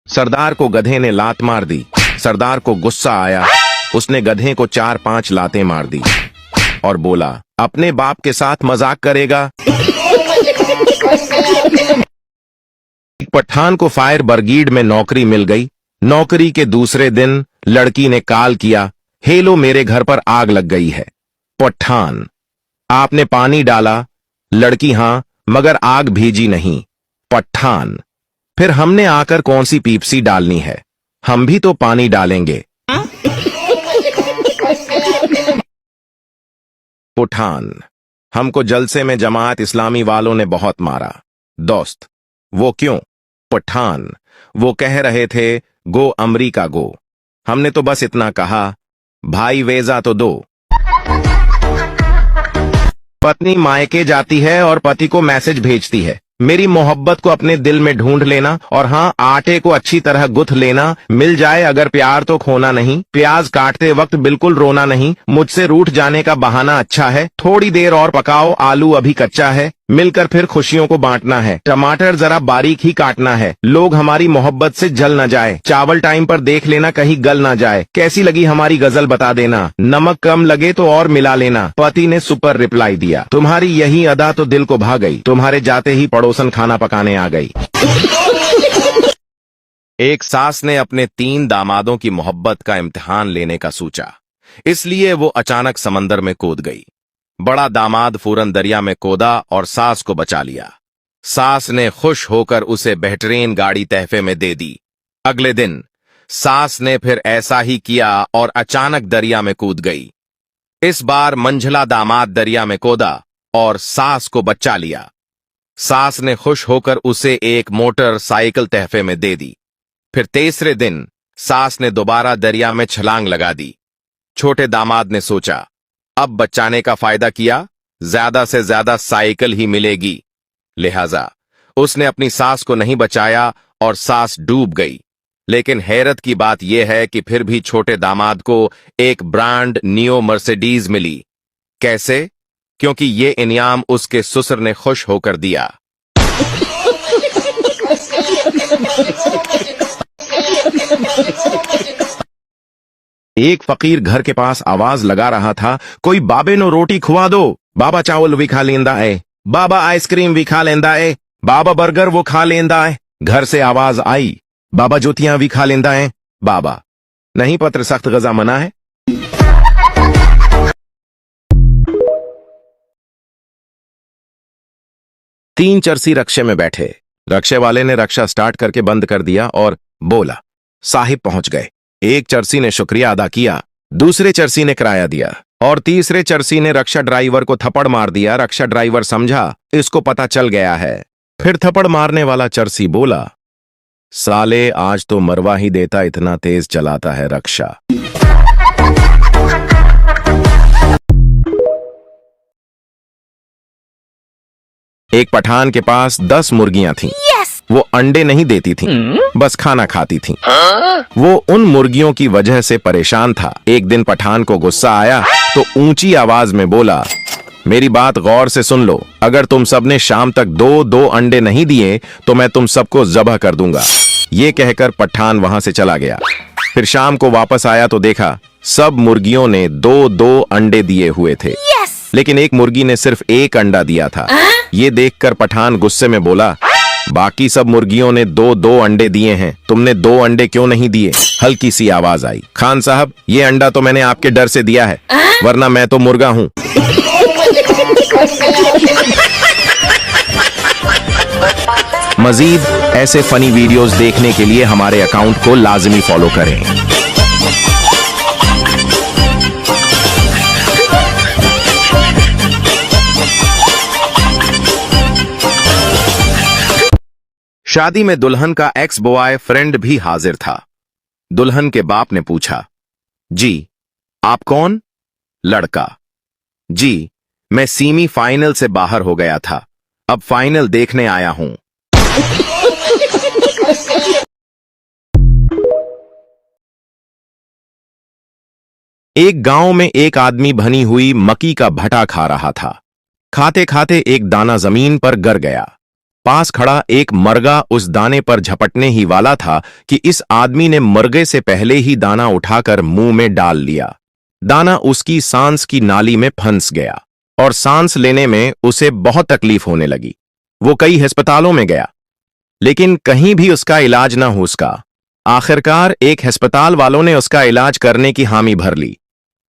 सरदार को गधे ने लात मार दी। सरदार को गुस्सा आया, उसने गधे को 4-5 लातें मार दी और बोला, अपने बाप के साथ मजाक करेगा। एक पठान को फायर ब्रिगेड में नौकरी मिल गई। नौकरी के दूसरे दिन लड़की ने कॉल किया, हेलो मेरे घर पर आग लग गई है। पठान, आपने पानी डाला? लड़की, हां, मगर आग भीजी नहीं। पठान, फिर हमने आकर कौन सी पीप्सी डालनी है? हम भी तो पानी डालेंगे। पठान, हमको जलसे में जमात इस्लामी वालों ने बहुत मारा। दोस्त, वो क्यों? पठान, वो कह रहे थे गो अमरीका गो। हमने तो बस इतना कहा, भाई वीजा तो दो। पत्नी मायके जाती है और पति को मैसेज भेजती है, मेरी मोहब्बत को अपने दिल में ढूंढ लेना और हाँ, आटे को अच्छी तरह गुथ लेना। मिल जाए अगर प्यार तो खोना नहीं। प्याज काटते वक्त बिल्कुल रोना नहीं। मुझसे रूठ जाने का बहाना अच्छा है। थोड़ी देर और पकाओ, आलू अभी कच्चा है। मिलकर फिर खुशियों को बांटना है। टमाटर जरा बारीक ही काटना है, लोग हमारी मोहब्बत से जल न जाए। चावल टाइम पर देख लेना कहीं गल न जाए। कैसी लगी हमारी गजल बता देना। नमक कम लगे तो और मिला लेना। पति ने सुपर रिप्लाई दिया, तुम्हारी यही अदा तो दिल को भा गई। तुम्हारे जाते ही पड़ोसन खाना पकाने आ गई। एक सास ने अपने 3 दामादों की मोहब्बत का इम्तिहान लेने का सोचा, इसलिए वो अचानक समंदर में कूद गई। बड़ा दामाद फौरन दरिया में कूदा और सास को बचा लिया। सास ने खुश होकर उसे बेहतरीन गाड़ी तहफे में दे दी। अगले दिन सास ने फिर ऐसा ही किया और अचानक दरिया में कूद गई। इस बार मंझला दामाद दरिया में कूदा और सास को बचा लिया। सास ने खुश होकर उसे एक मोटर साइकिल तहफे में दे दी। फिर तीसरे दिन सास ने दोबारा दरिया में छलांग लगा दी। छोटे दामाद ने सोचा, अब बचाने का फायदा किया, ज्यादा से ज्यादा साइकिल ही मिलेगी। लिहाजा उसने अपनी सास को नहीं बचाया और सास डूब गई। लेकिन हैरत की बात यह है कि फिर भी छोटे दामाद को एक ब्रांड नियो मर्सिडीज मिली। कैसे? क्योंकि ये इनाम उसके ससुर ने खुश होकर दिया। एक फकीर घर के पास आवाज लगा रहा था, कोई बाबे नो रोटी खुआ दो। बाबा चावल भी खा लेंदा है, बाबा आइसक्रीम भी खा लेंदा है, बाबा बर्गर वो खा लेंदा है। घर से आवाज आई, बाबा जुतियां भी खा लेंदा है। बाबा, नहीं पत्र सख्त गजा मना है। तीन चरसी रक्षे में बैठे। रक्षे वाले ने रक्षा स्टार्ट करके बंद कर दिया और बोला, साहिब पहुंच गए। एक चरसी ने शुक्रिया अदा किया, दूसरे चरसी ने किराया दिया और तीसरे चरसी ने रक्षा ड्राइवर को थप्पड़ मार दिया। रक्षा ड्राइवर समझा इसको पता चल गया है। फिर थप्पड़ मारने वाला चरसी बोला, साले आज तो मरवा ही देता, इतना तेज चलाता है रक्षा। एक पठान के पास 10 मुर्गियां थीं। वो अंडे नहीं देती थीं, बस खाना खाती थीं। वो उन मुर्गियों की वजह से परेशान था। एक दिन पठान को गुस्सा आया तो ऊंची आवाज में बोला, मेरी बात गौर से सुन लो, अगर तुम सबने शाम तक 2-2 अंडे नहीं दिए तो मैं तुम सबको ज़ब्ह कर दूंगा। ये कहकर पठान वहां से चला गया। फिर शाम को वापस आया तो देखा सब मुर्गियों ने 2-2 अंडे दिए हुए थे, लेकिन एक मुर्गी ने सिर्फ 1 अंडा दिया था। ये देखकर पठान गुस्से में बोला, बाकी सब मुर्गियों ने 2-2 अंडे दिए हैं, तुमने 2 अंडे क्यों नहीं दिए? हल्की सी आवाज आई, खान साहब, ये अंडा तो मैंने आपके डर से दिया है, वरना मैं तो मुर्गा हूं। मजीद ऐसे फनी वीडियोस देखने के लिए हमारे अकाउंट को लाजमी फॉलो करें। शादी में दुल्हन का एक्स बॉय फ्रेंड भी हाजिर था। दुल्हन के बाप ने पूछा, जी आप कौन? लड़का, जी मैं सेमी फाइनल से बाहर हो गया था, अब फाइनल देखने आया हूं। एक गांव में एक आदमी भनी हुई मक्की का भटा खा रहा था। खाते खाते एक दाना जमीन पर गिर गया। पास खड़ा एक मर्गा उस दाने पर झपटने ही वाला था कि इस आदमी ने मर्गे से पहले ही दाना उठाकर मुंह में डाल लिया। दाना उसकी सांस की नाली में फंस गया और सांस लेने में उसे बहुत तकलीफ होने लगी। वो कई अस्पतालों में गया, लेकिन कहीं भी उसका इलाज न हो सका। आखिरकार एक अस्पताल वालों ने उसका इलाज करने की हामी भर ली,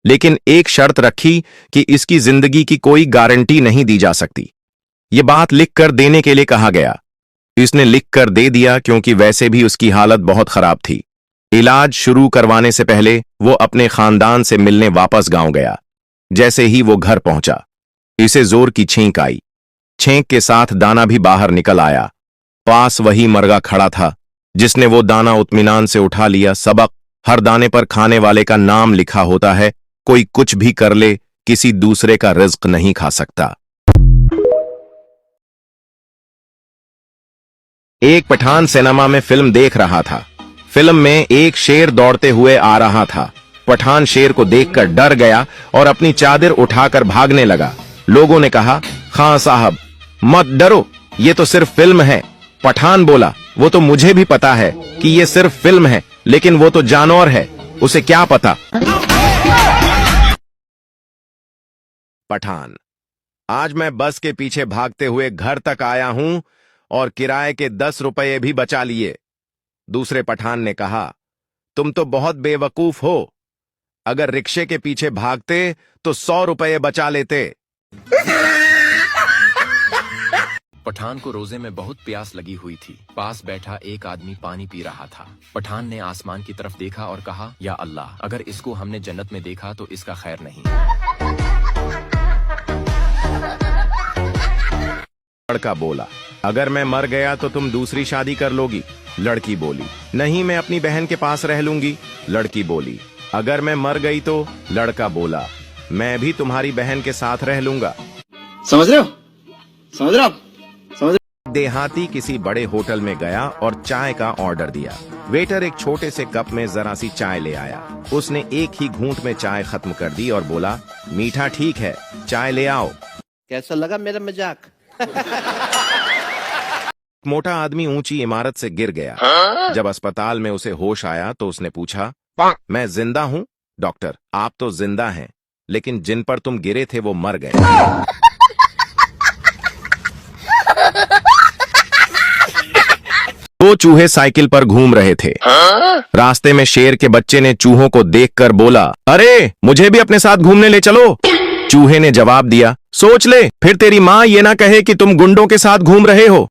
लेकिन एक शर्त रखी कि इसकी जिंदगी की कोई गारंटी नहीं दी जा सकती। ये बात लिख कर देने के लिए कहा गया। इसने लिख कर दे दिया क्योंकि वैसे भी उसकी हालत बहुत खराब थी। इलाज शुरू करवाने से पहले वो अपने खानदान से मिलने वापस गांव गया। जैसे ही वो घर पहुंचा, इसे जोर की छींक आई। छींक के साथ दाना भी बाहर निकल आया। पास वही मर्गा खड़ा था जिसने वो दाना इत्मीनान से उठा लिया। सबक: हर दाने पर खाने वाले का नाम लिखा होता है। कोई कुछ भी कर ले, किसी दूसरे का रिज्क नहीं खा सकता। एक पठान सिनेमा में फिल्म देख रहा था। फिल्म में एक शेर दौड़ते हुए आ रहा था। पठान शेर को देखकर डर गया और अपनी चादर उठाकर भागने लगा। लोगों ने कहा, खां साहब मत डरो, ये तो सिर्फ फिल्म है। पठान बोला, वो तो मुझे भी पता है कि ये सिर्फ फिल्म है, लेकिन वो तो जानवर है, उसे क्या पता। पठान: आज मैं बस के पीछे भागते हुए घर तक आया हूं और किराए के 10 रुपये भी बचा लिए। दूसरे पठान ने कहा, तुम तो बहुत बेवकूफ हो। अगर रिक्शे के पीछे भागते तो 100 रुपये बचा लेते। पठान को रोजे में बहुत प्यास लगी हुई थी। पास बैठा एक आदमी पानी पी रहा था। पठान ने आसमान की तरफ देखा और कहा, या अल्लाह, अगर इसको हमने जन्नत में देखा तो इसका खैर नहीं। लड़का बोला, अगर मैं मर गया तो तुम दूसरी शादी कर लोगी? लड़की बोली, नहीं, मैं अपनी बहन के पास रह लूंगी। लड़की बोली, अगर मैं मर गई तो? लड़का बोला, मैं भी तुम्हारी बहन के साथ रह लूंगा। समझ रहे हो? समझ रहे हो आप? समझ रहे? देहाती किसी बड़े होटल में गया और चाय का ऑर्डर दिया। वेटर एक छोटे से कप में जरा सी चाय ले आया। उसने एक ही घूंट में चाय खत्म कर दी और बोला, मीठा ठीक है, चाय ले आओ। कैसा लगा मेरा मजाक? मोटा आदमी ऊंची इमारत से गिर गया। जब अस्पताल में उसे होश आया तो उसने पूछा, मैं जिंदा हूं? डॉक्टर, आप तो जिंदा हैं, लेकिन जिन पर तुम गिरे थे वो मर गए। दो चूहे साइकिल पर घूम रहे थे। रास्ते में शेर के बच्चे ने चूहों को देखकर बोला, अरे मुझे भी अपने साथ घूमने ले चलो। चूहे ने जवाब दिया, सोच ले, फिर तेरी माँ ये ना कहे कि तुम गुंडों के साथ घूम रहे हो।